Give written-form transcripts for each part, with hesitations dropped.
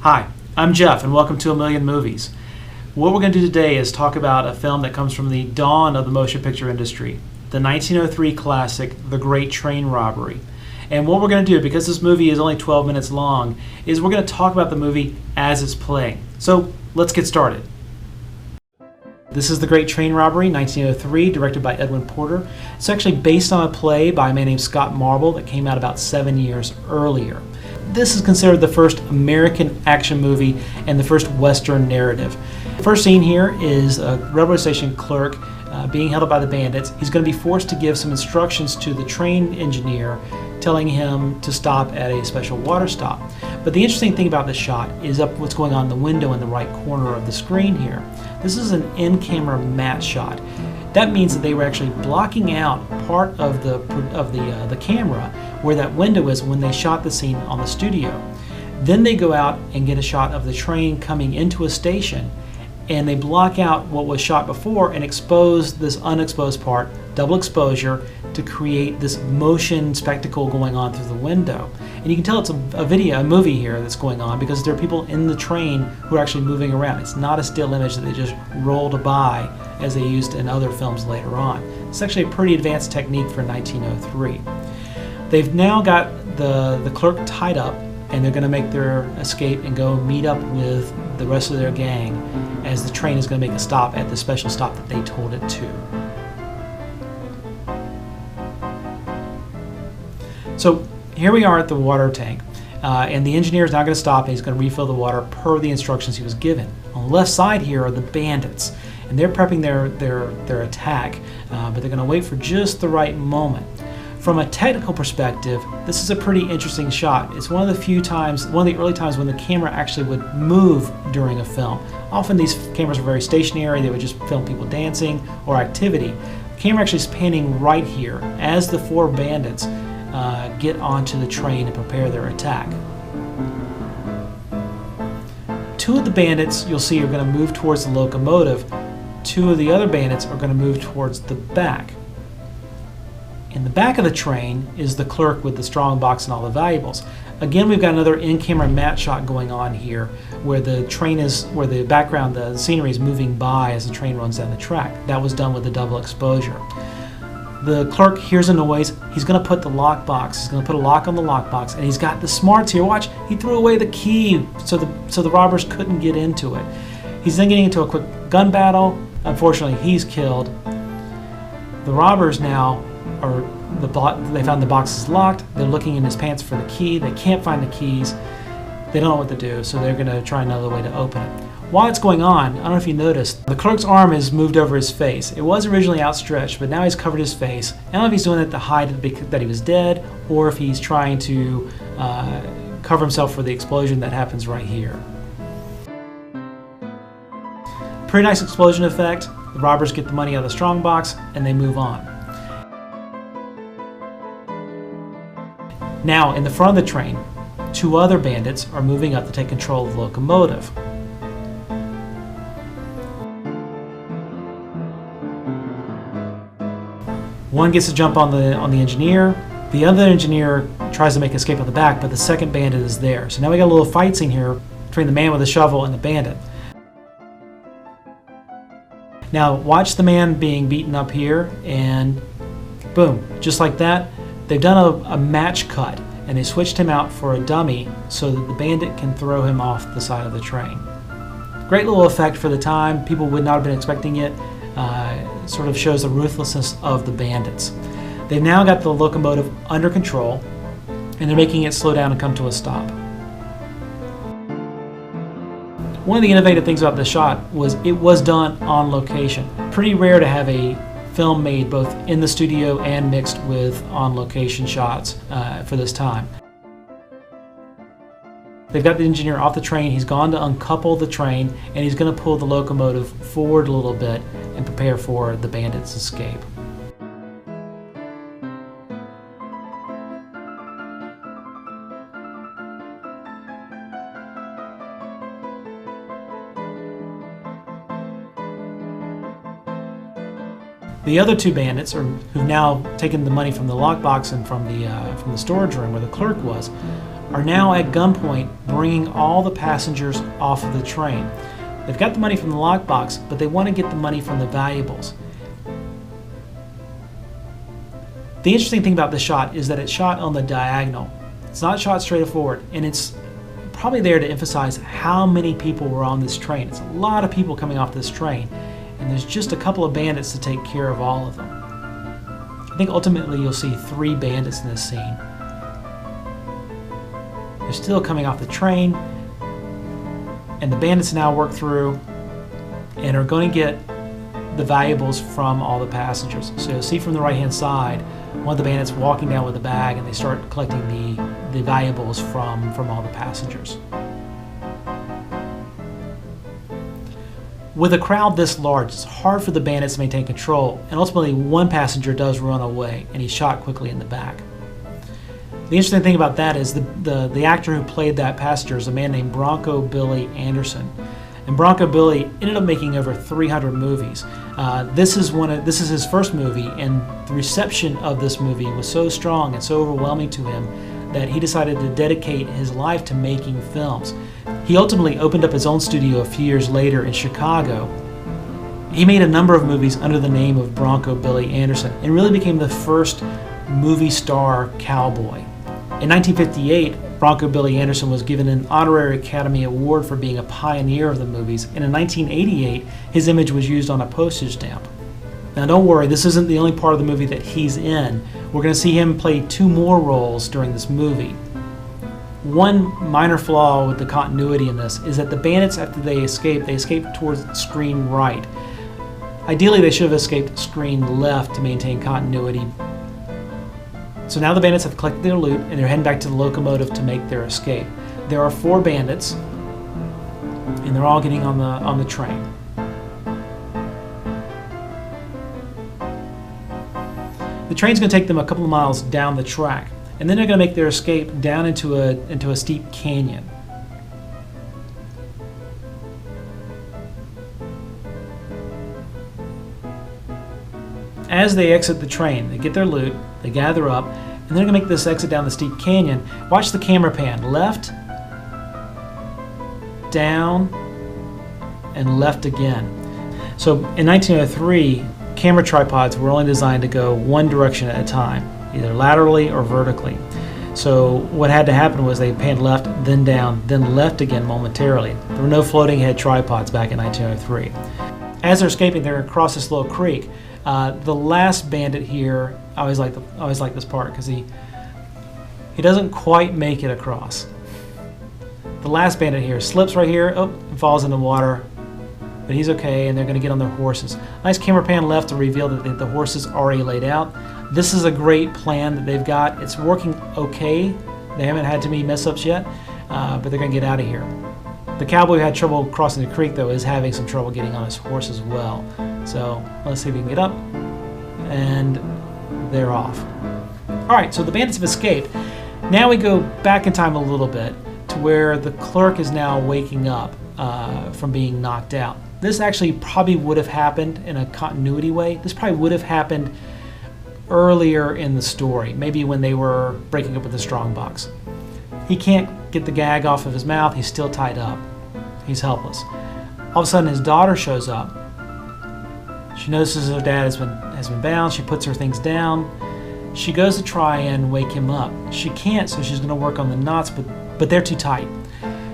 Hi, I'm Jeff and welcome to A Million Movies. What we're going to do today is talk about a film that comes from the dawn of the motion picture industry, the 1903 classic, The Great Train Robbery. And what we're going to do, because this movie is only 12 minutes long, is we're going to talk about the movie as it's playing. So let's get started. This is The Great Train Robbery, 1903, directed by Edwin Porter. It's actually based on a play by a man named Scott Marble that came out about 7 years earlier. This is considered the first American action movie and the first Western narrative. The first scene here is a railroad station clerk being held up by the bandits. He's going to be forced to give some instructions to the train engineer, telling him to stop at a special water stop. But the interesting thing about this shot is what's going on in the window in the right corner of the screen here. This is an in-camera matte shot. That means that they were actually blocking out part of the camera where that window is when they shot the scene on the studio. Then they go out and get a shot of the train coming into a station, and they block out what was shot before and expose this unexposed part, double exposure, to create this motion spectacle going on through the window. And you can tell it's a movie here that's going on because there are people in the train who are actually moving around. It's not a still image that they just rolled by as they used in other films later on. It's actually a pretty advanced technique for 1903. They've now got the clerk tied up, and they're going to make their escape and go meet up with the rest of their gang as the train is going to make a stop at the special stop that they told it to. So here we are at the water tank, and the engineer is now going to stop and he's going to refill the water per the instructions he was given. On the left side here are the bandits, and they're prepping their attack, but they're going to wait for just the right moment. From a technical perspective, this is a pretty interesting shot. It's one of the early times when the camera actually would move during a film. Often these cameras were very stationary. They would just film people dancing or activity. The camera actually is panning right here as the four bandits get onto the train and prepare their attack. Two of the bandits you'll see are going to move towards the locomotive. Two of the other bandits are going to move towards the back. In the back of the train is the clerk with the strong box and all the valuables. Again, we've got another in-camera matte shot going on here where the background, the scenery is moving by as the train runs down the track. That was done with the double exposure. The clerk hears a noise. He's going to put the lockbox. He's going to put a lock on the lockbox, and he's got the smarts here. Watch, he threw away the key so the robbers couldn't get into it. He's then getting into a quick gun battle. Unfortunately, he's killed. The robbers now they found the box is locked. They're looking in his pants for the key. They can't find the keys. They don't know what to do, so they're going to try another way to open it. While it's going on, I don't know if you noticed, the clerk's arm is moved over his face. It was originally outstretched, but now he's covered his face. I don't know if he's doing it to hide that he was dead, or if he's trying to cover himself for the explosion that happens right here. Pretty nice explosion effect. The robbers get the money out of the strongbox, and they move on. Now, in the front of the train, two other bandits are moving up to take control of the locomotive. One gets to jump on the engineer. The other engineer tries to make escape on the back, but the second bandit is there. So now we got a little fight scene here between the man with the shovel and the bandit. Now watch the man being beaten up here, and boom, just like that, they've done a match cut, and they switched him out for a dummy so that the bandit can throw him off the side of the train. Great little effect for the time. People would not have been expecting it. Sort of shows the ruthlessness of the bandits. They've now got the locomotive under control, and they're making it slow down and come to a stop. One of the innovative things about this shot was it was done on location. Pretty rare to have a film made both in the studio and mixed with on-location shots for this time. They've got the engineer off the train. He's gone to uncouple the train, and he's going to pull the locomotive forward a little bit and prepare for the bandits' escape. The other two bandits, who've now taken the money from the lockbox and from the storage room where the clerk was, are now at gunpoint bringing all the passengers off of the train. They've got the money from the lockbox, but they want to get the money from the valuables. The interesting thing about this shot is that it's shot on the diagonal. It's not shot straight forward, and it's probably there to emphasize how many people were on this train. It's a lot of people coming off this train, and there's just a couple of bandits to take care of all of them. I think ultimately you'll see 3 bandits in this scene. They're still coming off the train, and the bandits now work through and are going to get the valuables from all the passengers. So you'll see from the right hand side one of the bandits walking down with a bag, and they start collecting the valuables from all the passengers. With a crowd this large, it's hard for the bandits to maintain control, and ultimately one passenger does run away, and he's shot quickly in the back. The interesting thing about that is the actor who played that passenger is a man named Bronco Billy Anderson. And Bronco Billy ended up making over 300 movies. This is his first movie, and the reception of this movie was so strong and so overwhelming to him that he decided to dedicate his life to making films. He ultimately opened up his own studio a few years later in Chicago. He made a number of movies under the name of Bronco Billy Anderson and really became the first movie star cowboy. In 1958, Bronco Billy Anderson was given an honorary Academy Award for being a pioneer of the movies, and in 1988, his image was used on a postage stamp. Now don't worry, this isn't the only part of the movie that he's in. We're going to see him play 2 more roles during this movie. One minor flaw with the continuity in this is that the bandits, after they escape towards screen right. Ideally, they should have escaped screen left to maintain continuity. So now the bandits have collected their loot, and they're heading back to the locomotive to make their escape. There are 4 bandits, and they're all getting on the train. The train's going to take them a couple of miles down the track, and then they're going to make their escape down into a steep canyon. As they exit the train, they get their loot, they gather up, and they're going to make this exit down the steep canyon. Watch the camera pan. Left, down, and left again. So in 1903, camera tripods were only designed to go one direction at a time, either laterally or vertically. So what had to happen was they panned left, then down, then left again momentarily. There were no floating head tripods back in 1903. As they're escaping, they're going to cross this little creek. The last bandit here, I always like this part because he doesn't quite make it across. The last bandit here slips right here, and falls in the water, but he's okay, and they're going to get on their horses. Nice camera pan left to reveal that the horses are already laid out. This is a great plan that they've got. It's working okay. They haven't had too many mess-ups yet, but they're going to get out of here. The cowboy who had trouble crossing the creek, though, is having some trouble getting on his horse as well. So let's see if we can get up, and they're off. All right, so the bandits have escaped. Now we go back in time a little bit to where the clerk is now waking up from being knocked out. This actually probably would have happened in a continuity way. This probably would have happened earlier in the story, maybe when they were breaking up with the strongbox. He can't get the gag off of his mouth. He's still tied up. He's helpless. All of a sudden, his daughter shows up. She notices her dad has been bound. She puts her things down. She goes to try and wake him up. She can't, so she's going to work on the knots, but they're too tight.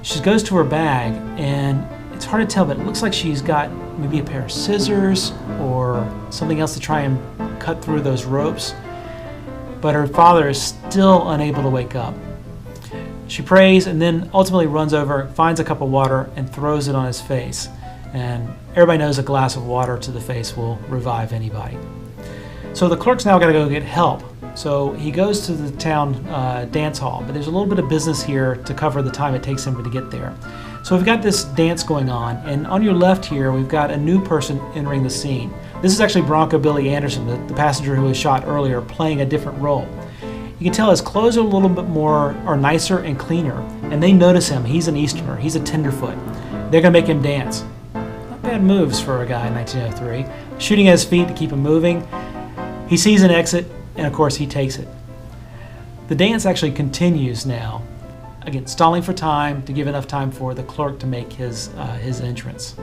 She goes to her bag, and it's hard to tell, but it looks like she's got maybe a pair of scissors or something else to try and cut through those ropes. But her father is still unable to wake up. She prays and then ultimately runs over, finds a cup of water, and throws it on his face. And everybody knows a glass of water to the face will revive anybody. So the clerk's now got to go get help. So he goes to the town dance hall, but there's a little bit of business here to cover the time it takes him to get there. So we've got this dance going on, and on your left here, we've got a new person entering the scene. This is actually Bronco Billy Anderson, the passenger who was shot earlier, playing a different role. You can tell his clothes are a little bit nicer and cleaner, and they notice him. He's an Easterner. He's a tenderfoot. They're going to make him dance. Not bad moves for a guy in 1903. Shooting at his feet to keep him moving. He sees an exit, and of course he takes it. The dance actually continues now, again, stalling for time to give enough time for the clerk to make his entrance.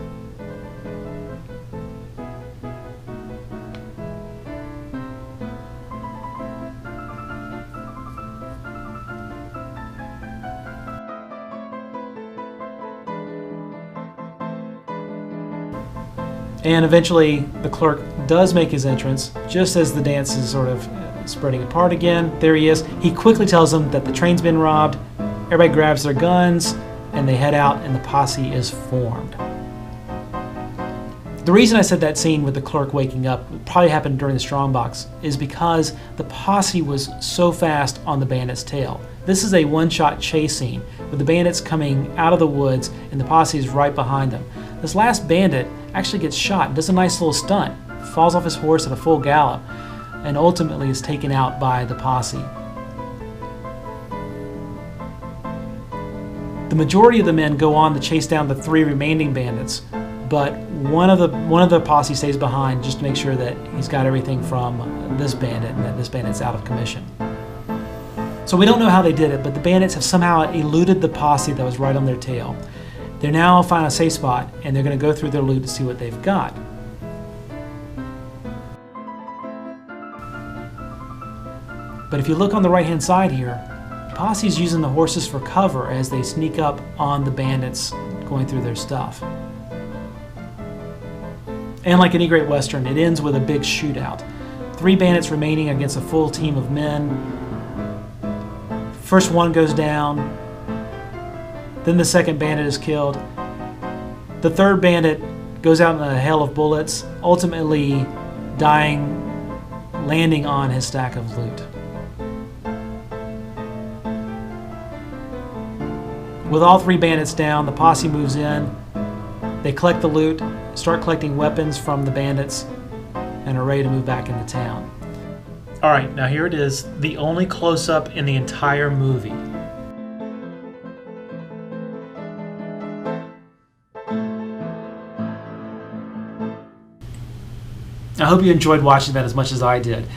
And eventually the clerk does make his entrance, just as the dance is sort of spreading apart again. There he is. He quickly tells them that the train's been robbed. Everybody grabs their guns and they head out, and the posse is formed. The reason I said that scene with the clerk waking up probably happened during the strongbox is because the posse was so fast on the bandit's tail. This is a one-shot chase scene with the bandits coming out of the woods and the posse is right behind them. This last bandit actually gets shot and does a nice little stunt, falls off his horse at a full gallop, and ultimately is taken out by the posse. The majority of the men go on to chase down the 3 remaining bandits, but one of the posse stays behind just to make sure that he's got everything from this bandit and that this bandit's out of commission. So we don't know how they did it, but the bandits have somehow eluded the posse that was right on their tail. They're now find a safe spot, and they're going to go through their loot to see what they've got. But if you look on the right-hand side here, the posse is using the horses for cover as they sneak up on the bandits going through their stuff. And like any great Western, it ends with a big shootout. 3 bandits remaining against a full team of men. First one goes down. Then the second bandit is killed. The third bandit goes out in a hail of bullets, ultimately dying, landing on his stack of loot. With all 3 bandits down, the posse moves in. They collect the loot, start collecting weapons from the bandits, and are ready to move back into town. All right, now here it is, the only close-up in the entire movie. I hope you enjoyed watching that as much as I did.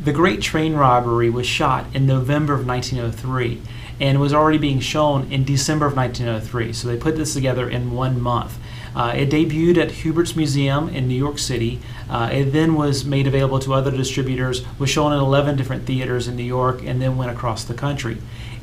The Great Train Robbery was shot in November of 1903 and was already being shown in December of 1903, so they put this together in 1 month. It debuted at Hubert's Museum in New York City. It then was made available to other distributors, was shown in 11 different theaters in New York, and then went across the country.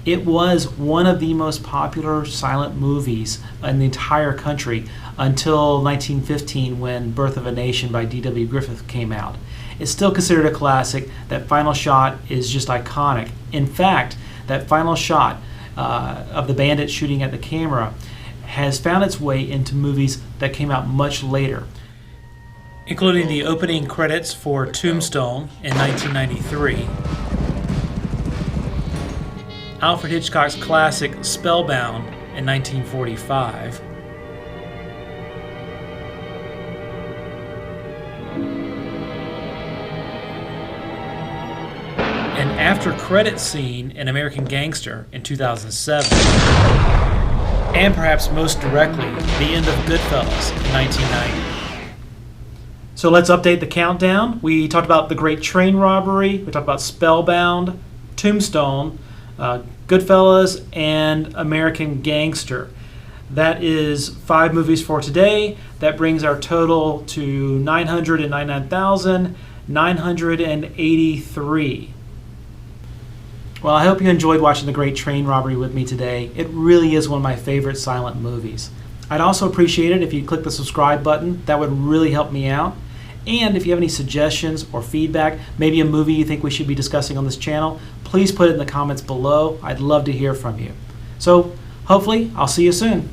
It was one of the most popular silent movies in the entire country until 1915, when Birth of a Nation by D.W. Griffith came out. It's still considered a classic. That final shot is just iconic. In fact, that final shot of the bandit shooting at the camera has found its way into movies that came out much later, including the opening credits for Tombstone in 1993, Alfred Hitchcock's classic Spellbound in 1945, an after-credits scene in American Gangster in 2007, and perhaps most directly, the end of Goodfellas in 1990. So let's update the countdown. We talked about The Great Train Robbery, we talked about Spellbound, Tombstone, Goodfellas, and American Gangster. That is 5 movies for today. That brings our total to 999,983. Well, I hope you enjoyed watching The Great Train Robbery with me today. It really is one of my favorite silent movies. I'd also appreciate it if you click the subscribe button. That would really help me out. And if you have any suggestions or feedback, maybe a movie you think we should be discussing on this channel, please put it in the comments below. I'd love to hear from you. So hopefully I'll see you soon.